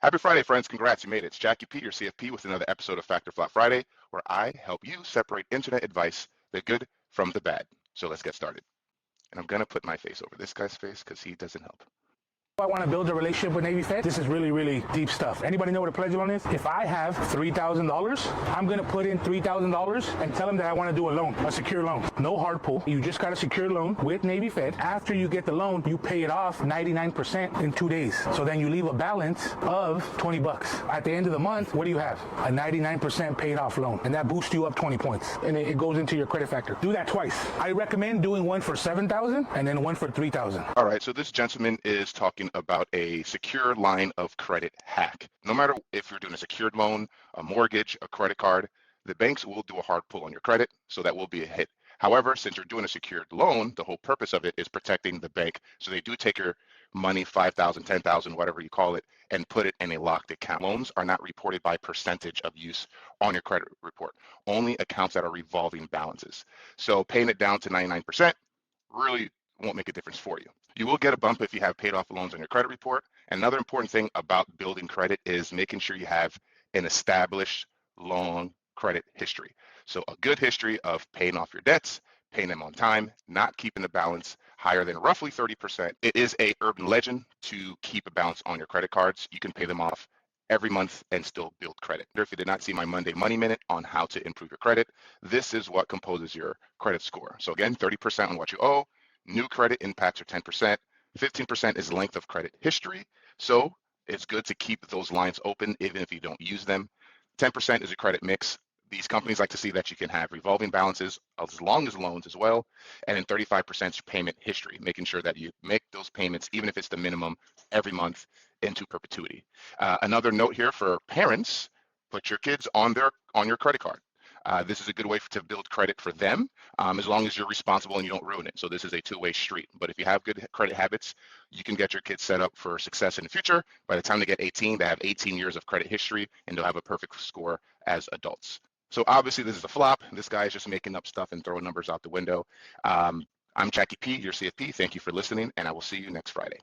Happy Friday, friends. Congrats, you made it. It's Jackie P, your CFP, with another episode of Factor Flop Friday, where I help you separate internet advice, the good from the bad. So let's get started. And I'm going to put my face over this guy's face because he doesn't help. I want to build a relationship with Navy Fed. This is really, really deep stuff. Anybody know what a pledge loan is? If I have $3,000, I'm going to put in $3,000 and tell them that I want to do a loan, a secure loan. No hard pull. You just got a secure loan with Navy Fed. After you get the loan, you pay it off 99% in 2 days. So then you leave a balance of 20 bucks. At the end of the month, what do you have? A 99% paid off loan. And that boosts you up 20 points. And it goes into your credit factor. Do that twice. I recommend doing one for $7,000 and then one for $3,000. All right, so this gentleman is talking about a secure line of credit hack. No matter if you're doing a secured loan, a mortgage, a credit card, the banks will do a hard pull on your credit, so that will be a hit. However, since you're doing a secured loan, the whole purpose of it is protecting the bank. So they do take your money, 5,000, 10,000, whatever you call it, and put it in a locked account. Loans are not reported by percentage of use on your credit report, only accounts that are revolving balances. So paying it down to 99% really won't make a difference for you. You will get a bump if you have paid off loans on your credit report. Another important thing about building credit is making sure you have an established long credit history. So a good history of paying off your debts, paying them on time, not keeping the balance higher than roughly 30%. It is a urban legend to keep a balance on your credit cards. You can pay them off every month and still build credit. If you did not see my Monday Money Minute on how to improve your credit, this is what composes your credit score. So again, 30% on what you owe. New credit impacts are 10%. 15% is length of credit history. So it's good to keep those lines open even if you don't use them. 10% is a credit mix. These companies like to see that you can have revolving balances as long as loans as well. And then 35% is payment history, making sure that you make those payments, even if it's the minimum, every month into perpetuity. Another note here for parents, put your kids on your credit card. This is a good way to build credit for them, as long as you're responsible and you don't ruin it. So this is a two-way street. But if you have good credit habits, you can get your kids set up for success in the future. By the time they get 18, they have 18 years of credit history, and they'll have a perfect score as adults. So obviously this is a flop. This guy is just making up stuff and throwing numbers out the window. I'm Jackie P, your CFP. Thank you for listening, and I will see you next Friday.